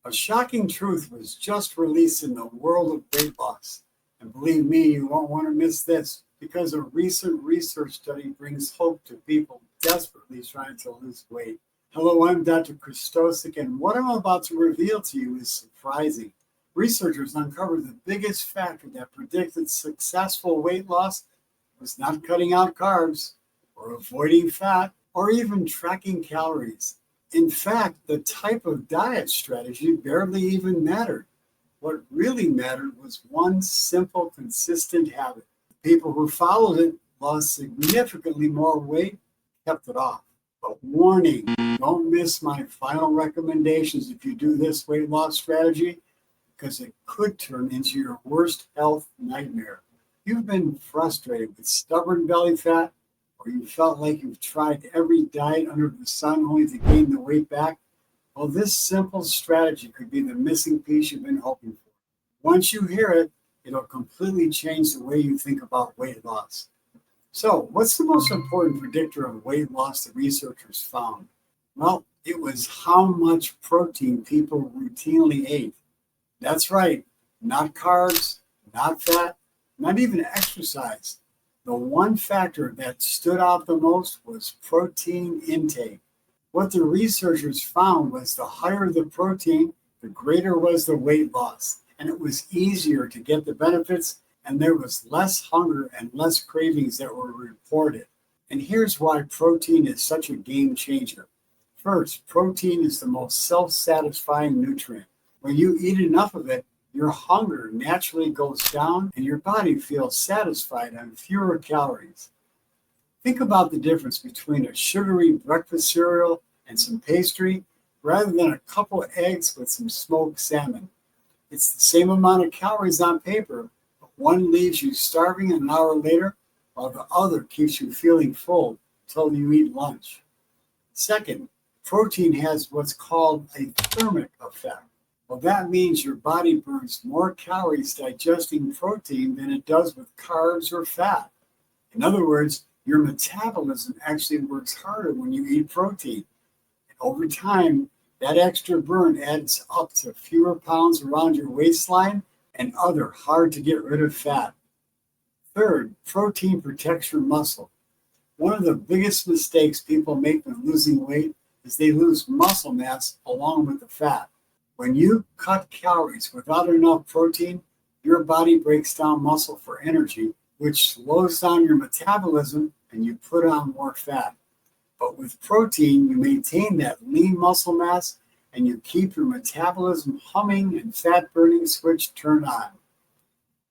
A shocking truth was just released in the world of weight loss. And believe me, you won't want to miss this because a recent research study brings hope to people desperately trying to lose weight. Hello, I'm Dr. Krystosik, and what I'm about to reveal to you is surprising. Researchers uncovered the biggest factor that predicted successful weight loss was not cutting out carbs or avoiding fat or even tracking calories. In fact, the type of diet strategy barely even mattered. What really mattered was one simple, consistent habit. People who followed it lost significantly more weight, kept it off. But warning, don't miss my final recommendations if you do this weight loss strategy, because it could turn into your worst health nightmare. You've been frustrated with stubborn belly fat, or you felt like you've tried every diet under the sun only to gain the weight back. Well, this simple strategy could be the missing piece you've been hoping for. Once you hear it, it'll completely change the way you think about weight loss. So, what's the most important predictor of weight loss the researchers found? Well, it was how much protein people routinely ate. That's right, not carbs, not fat, not even exercise. The one factor that stood out the most was protein intake. What the researchers found was the higher the protein, the greater was the weight loss, and it was easier to get the benefits, and there was less hunger and less cravings that were reported. And here's why protein is such a game changer. First, protein is the most self-satisfying nutrient. When you eat enough of it, your hunger naturally goes down and your body feels satisfied on fewer calories. Think about the difference between a sugary breakfast cereal and some pastry rather than a couple of eggs with some smoked salmon. It's the same amount of calories on paper, but one leaves you starving an hour later while the other keeps you feeling full until you eat lunch. Second, protein has what's called a thermic effect. Well, that means your body burns more calories digesting protein than it does with carbs or fat. In other words, your metabolism actually works harder when you eat protein. And over time, that extra burn adds up to fewer pounds around your waistline and other hard to get rid of fat. Third, protein protects your muscle. One of the biggest mistakes people make when losing weight is they lose muscle mass along with the fat. When you cut calories without enough protein, your body breaks down muscle for energy, which slows down your metabolism and you put on more fat. But with protein, you maintain that lean muscle mass and you keep your metabolism humming and fat burning switch turned on.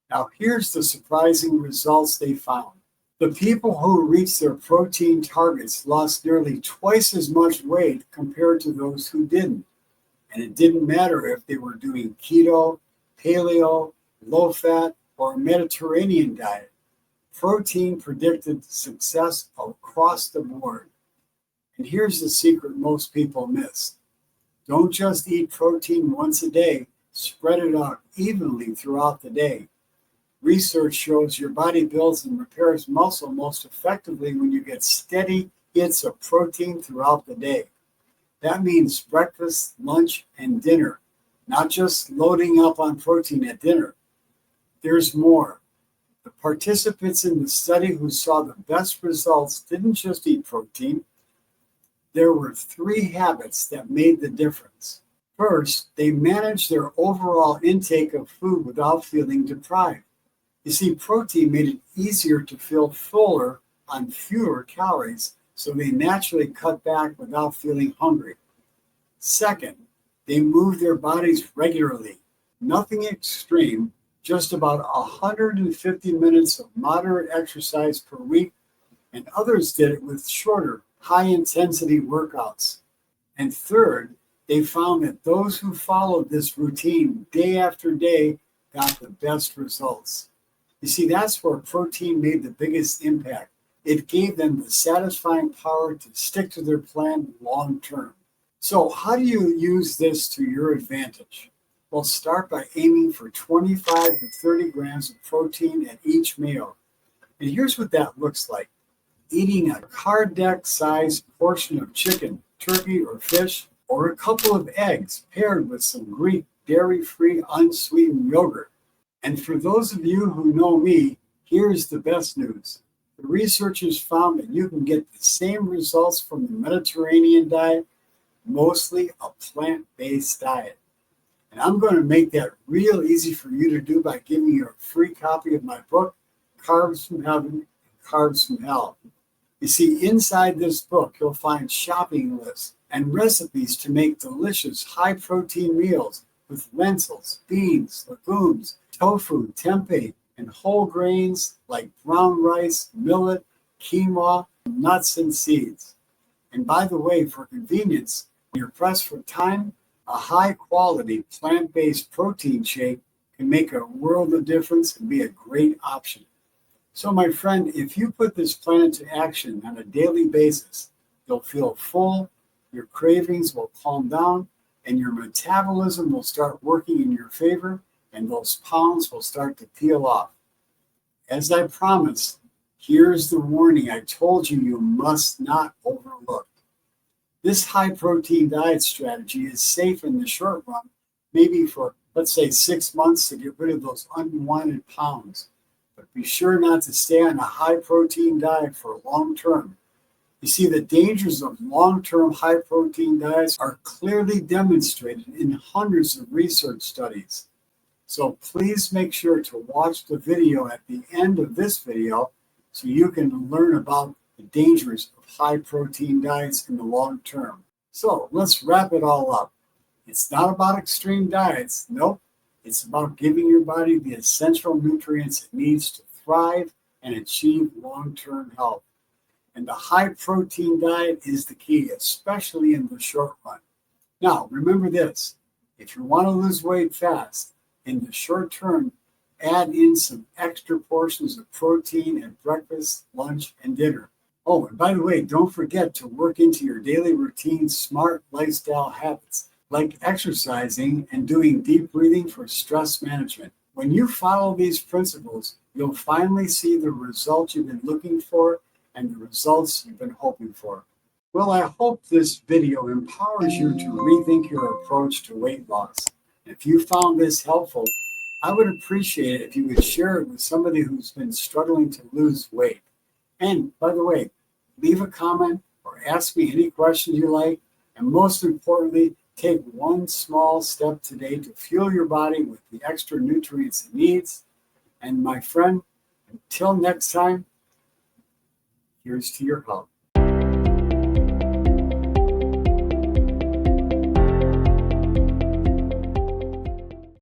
Now, here's the surprising results they found. The people who reached their protein targets lost nearly twice as much weight compared to those who didn't. And it didn't matter if they were doing keto, paleo, low-fat, or Mediterranean diet. Protein predicted success across the board. And here's the secret most people miss. Don't just eat protein once a day, spread it out evenly throughout the day. Research shows your body builds and repairs muscle most effectively when you get steady hits of protein throughout the day. That means breakfast, lunch, and dinner, not just loading up on protein at dinner. There's more. The participants in the study who saw the best results didn't just eat protein. There were 3 habits that made the difference. First, they managed their overall intake of food without feeling deprived. You see, protein made it easier to feel fuller on fewer calories, so they naturally cut back without feeling hungry. Second, they moved their bodies regularly. Nothing extreme, just about 150 minutes of moderate exercise per week, and others did it with shorter, high-intensity workouts. And third, they found that those who followed this routine day after day got the best results. You see, that's where protein made the biggest impact. It gave them the satisfying power to stick to their plan long term. So how do you use this to your advantage? Well, start by aiming for 25 to 30 grams of protein at each meal. And here's what that looks like. Eating a card deck sized portion of chicken, turkey, or fish or a couple of eggs paired with some Greek dairy-free unsweetened yogurt. And for those of you who know me, here's the best news. The researchers found that you can get the same results from the Mediterranean diet, mostly a plant-based diet. And I'm going to make that real easy for you to do by giving you a free copy of my book, Carbs from Heaven and Carbs from Hell. You see, inside this book, you'll find shopping lists and recipes to make delicious high-protein meals with lentils, beans, legumes, tofu, tempeh, and whole grains like brown rice, millet, quinoa, nuts, and seeds. And by the way, for convenience, when you're pressed for time, a high-quality plant-based protein shake can make a world of difference and be a great option. So, my friend, if you put this plan into action on a daily basis, you'll feel full, your cravings will calm down, and your metabolism will start working in your favor, and those pounds will start to peel off. As I promised, here's the warning I told you you must not overlook. This high-protein diet strategy is safe in the short run, maybe for, let's say, 6 months to get rid of those unwanted pounds. But be sure not to stay on a high-protein diet for long term. You see, the dangers of long-term high-protein diets are clearly demonstrated in hundreds of research studies. So please make sure to watch the video at the end of this video so you can learn about the dangers of high-protein diets in the long term. So let's wrap it all up. It's not about extreme diets. Nope. It's about giving your body the essential nutrients it needs to thrive and achieve long-term health. And the high-protein diet is the key, especially in the short run. Now, remember this. If you want to lose weight fast, in the short term, add in some extra portions of protein at breakfast, lunch, and dinner. Oh, and by the way, don't forget to work into your daily routine smart lifestyle habits, like exercising and doing deep breathing for stress management. When you follow these principles, you'll finally see the results you've been looking for and the results you've been hoping for. Well, I hope this video empowers you to rethink your approach to weight loss. If you found this helpful, I would appreciate it if you would share it with somebody who's been struggling to lose weight. And by the way, leave a comment or ask me any questions you like. And most importantly, take one small step today to fuel your body with the extra nutrients it needs. And my friend, until next time, here's to your health.